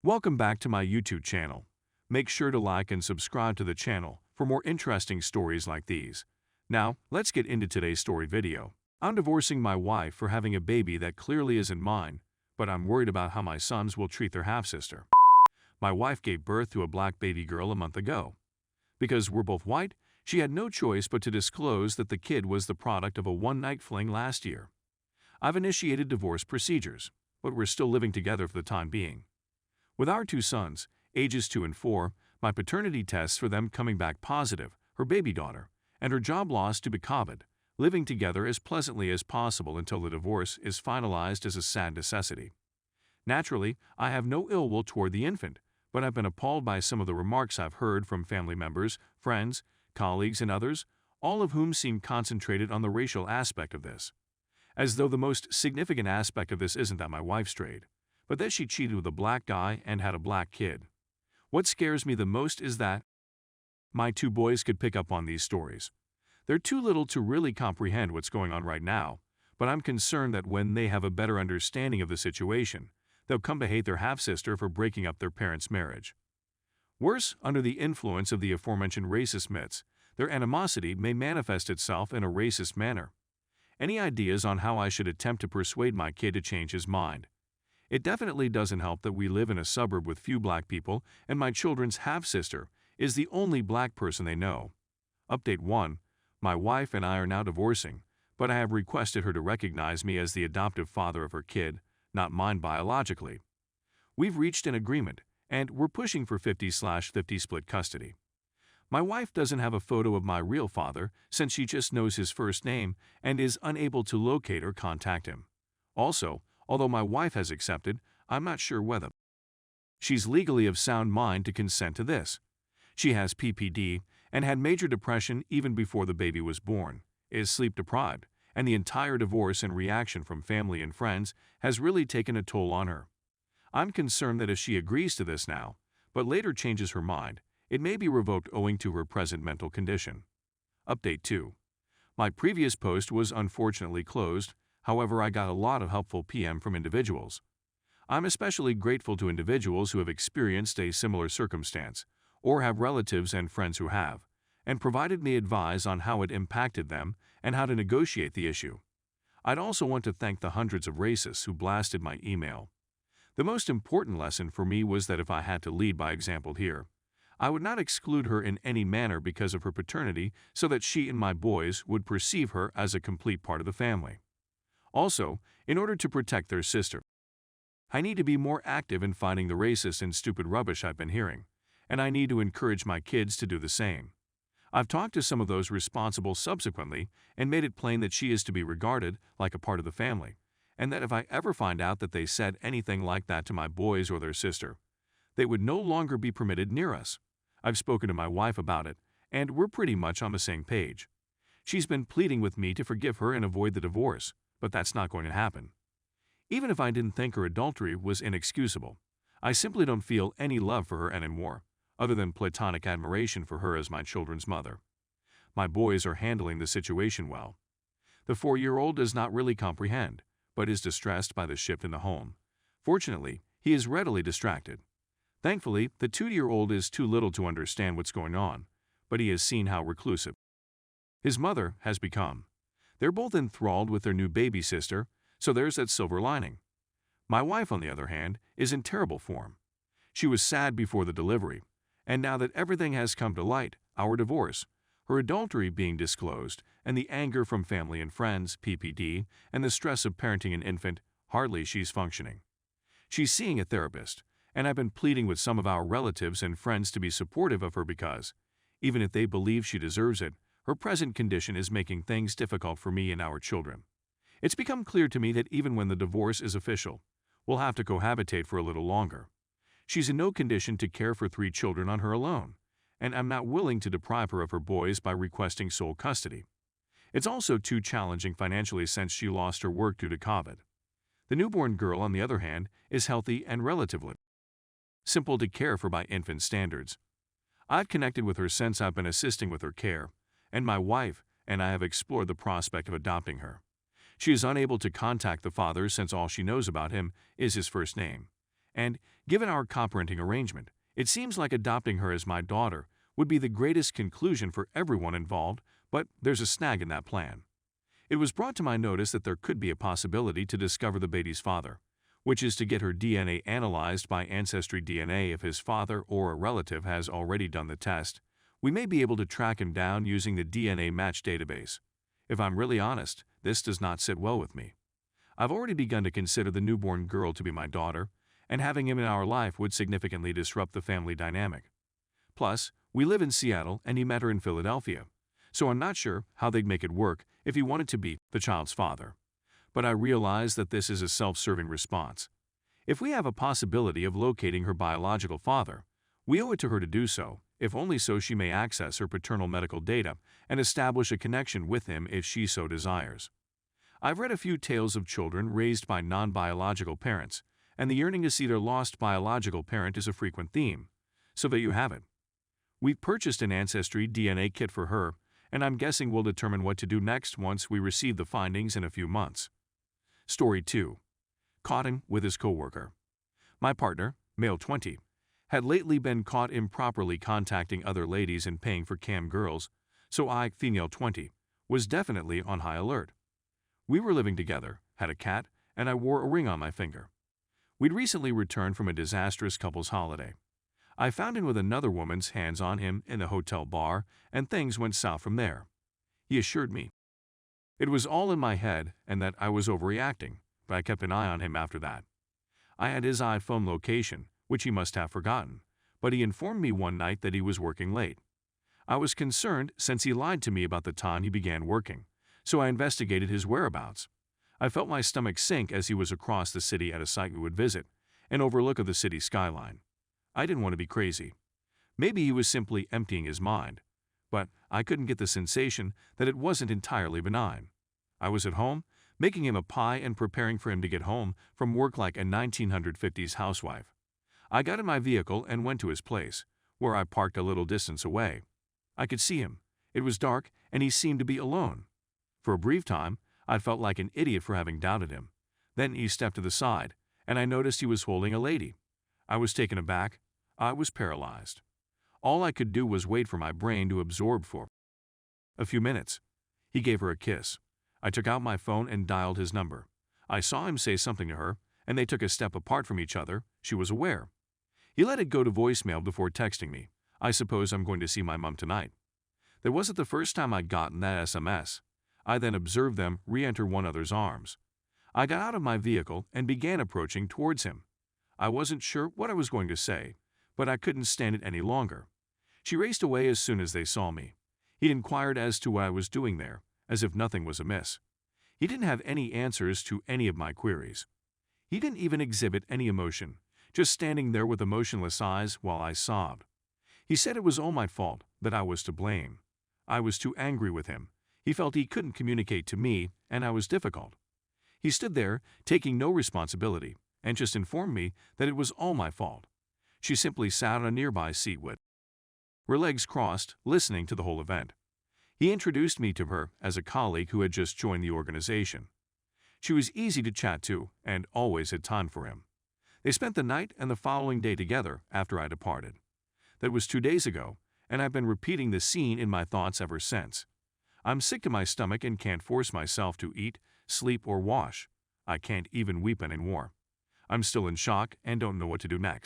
Welcome back to my YouTube channel. Make sure to like and subscribe to the channel for more interesting stories like these. Now, let's get into today's story video. I'm divorcing my wife for having a baby that clearly isn't mine, but I'm worried about how my sons will treat their half-sister. My wife gave birth to a black baby girl a month ago. Because we're both white, she had no choice but to disclose that the kid was the product of a one-night fling last year. I've initiated divorce procedures, but we're still living together for the time being. With our two sons, ages 2 and 4, my paternity tests for them coming back positive, her baby daughter, and her job loss to be COVID, living together as pleasantly as possible until the divorce is finalized as a sad necessity. Naturally, I have no ill will toward the infant, but I've been appalled by some of the remarks I've heard from family members, friends, colleagues, and others, all of whom seem concentrated on the racial aspect of this. As though the most significant aspect of this isn't that my wife strayed, but that she cheated with a black guy and had a black kid. What scares me the most is that my two boys could pick up on these stories. They're too little to really comprehend what's going on right now, but I'm concerned that when they have a better understanding of the situation, they'll come to hate their half-sister for breaking up their parents' marriage. Worse, under the influence of the aforementioned racist myths, their animosity may manifest itself in a racist manner. Any ideas on how I should attempt to persuade my kid to change his mind? It definitely doesn't help that we live in a suburb with few black people and my children's half-sister is the only black person they know. Update 1. My wife and I are now divorcing, but I have requested her to recognize me as the adoptive father of her kid, not mine biologically. We've reached an agreement, and we're pushing for 50/50 split custody. My wife doesn't have a photo of my real father since she just knows his first name and is unable to locate or contact him. Also, although my wife has accepted, I'm not sure whether she's legally of sound mind to consent to this. She has PPD and had major depression even before the baby was born, is sleep deprived, and the entire divorce and reaction from family and friends has really taken a toll on her. I'm concerned that if she agrees to this now, but later changes her mind, it may be revoked owing to her present mental condition. Update 2. My previous post was unfortunately closed. However, I got a lot of helpful PM from individuals. I'm especially grateful to individuals who have experienced a similar circumstance, or have relatives and friends who have, and provided me advice on how it impacted them and how to negotiate the issue. I'd also want to thank the hundreds of racists who blasted my email. The most important lesson for me was that if I had to lead by example here, I would not exclude her in any manner because of her paternity so that she and my boys would perceive her as a complete part of the family. Also, in order to protect their sister, I need to be more active in fighting the racist and stupid rubbish I've been hearing, and I need to encourage my kids to do the same. I've talked to some of those responsible subsequently and made it plain that she is to be regarded like a part of the family, and that if I ever find out that they said anything like that to my boys or their sister, they would no longer be permitted near us. I've spoken to my wife about it, and we're pretty much on the same page. She's been pleading with me to forgive her and avoid the divorce, but that's not going to happen. Even if I didn't think her adultery was inexcusable, I simply don't feel any love for her anymore, other than platonic admiration for her as my children's mother. My boys are handling the situation well. The 4-year-old does not really comprehend, but is distressed by the shift in the home. Fortunately, he is readily distracted. Thankfully, the 2-year-old is too little to understand what's going on, but he has seen how reclusive his mother has become. They're both enthralled with their new baby sister, so there's that silver lining. My wife, on the other hand, is in terrible form. She was sad before the delivery, and now that everything has come to light, our divorce, her adultery being disclosed, and the anger from family and friends, PPD, and the stress of parenting an infant, hardly she's functioning. She's seeing a therapist, and I've been pleading with some of our relatives and friends to be supportive of her because, even if they believe she deserves it, her present condition is making things difficult for me and our children. It's become clear to me that even when the divorce is official, we'll have to cohabitate for a little longer. She's in no condition to care for 3 children on her alone, and I'm not willing to deprive her of her boys by requesting sole custody. It's also too challenging financially since she lost her work due to COVID. The newborn girl, on the other hand, is healthy and relatively simple to care for by infant standards. I've connected with her since I've been assisting with her care, and my wife and I have explored the prospect of adopting her. She is unable to contact the father since all she knows about him is his first name, And given our co-parenting arrangement, it seems like adopting her as my daughter would be the greatest conclusion for everyone involved, but there's a snag in that plan. It was brought to my notice that there could be a possibility to discover the baby's father, which is to get her DNA analyzed by Ancestry DNA if his father or a relative has already done the test. We may be able to track him down using the DNA match database. If I'm really honest, this does not sit well with me. I've already begun to consider the newborn girl to be my daughter, and having him in our life would significantly disrupt the family dynamic. Plus, we live in Seattle and he met her in Philadelphia, so I'm not sure how they'd make it work if he wanted to be the child's father. But I realize that this is a self-serving response. If we have a possibility of locating her biological father, we owe it to her to do so, if only so she may access her paternal medical data and establish a connection with him if she so desires. I've read a few tales of children raised by non-biological parents, and the yearning to see their lost biological parent is a frequent theme. So there you have it. We've purchased an Ancestry DNA kit for her, and I'm guessing we'll determine what to do next once we receive the findings in a few months. Story 2. Caught him with his coworker. My partner, male 20, had lately been caught improperly contacting other ladies and paying for cam girls, so I, female 20, was definitely on high alert. We were living together, had a cat, and I wore a ring on my finger. We'd recently returned from a disastrous couple's holiday. I found him with another woman's hands on him in a hotel bar, and things went south from there. He assured me it was all in my head and that I was overreacting, but I kept an eye on him after that. I had his iPhone location, which he must have forgotten, but he informed me one night that he was working late. I was concerned since he lied to me about the time he began working, so I investigated his whereabouts. I felt my stomach sink as he was across the city at a site we would visit, an overlook of the city skyline. I didn't want to be crazy. Maybe he was simply emptying his mind, but I couldn't get the sensation that it wasn't entirely benign. I was at home, making him a pie and preparing for him to get home from work like a 1950s housewife. I got in my vehicle and went to his place, where I parked a little distance away. I could see him. It was dark, and he seemed to be alone. For a brief time, I felt like an idiot for having doubted him. Then he stepped to the side, and I noticed he was holding a lady. I was taken aback. I was paralyzed. All I could do was wait for my brain to absorb for a few minutes. He gave her a kiss. I took out my phone and dialed his number. I saw him say something to her, and they took a step apart from each other. She was aware. He let it go to voicemail before texting me. I suppose I'm going to see my mom tonight. That wasn't the first time I'd gotten that SMS. I then observed them re-enter one another's arms. I got out of my vehicle and began approaching towards him. I wasn't sure what I was going to say, but I couldn't stand it any longer. She raced away as soon as they saw me. He inquired as to what I was doing there, as if nothing was amiss. He didn't have any answers to any of my queries. He didn't even exhibit any emotion, just standing there with emotionless eyes while I sobbed. He said it was all my fault, that I was to blame. I was too angry with him. He felt he couldn't communicate to me, and I was difficult. He stood there, taking no responsibility, and just informed me that it was all my fault. She simply sat on a nearby seat with her legs crossed, listening to the whole event. He introduced me to her as a colleague who had just joined the organization. She was easy to chat to and always had time for him. They spent the night and the following day together after I departed. That was 2 days ago, and I've been repeating the scene in my thoughts ever since. I'm sick to my stomach and can't force myself to eat, sleep, or wash. I can't even weep anymore. I'm still in shock and don't know what to do next.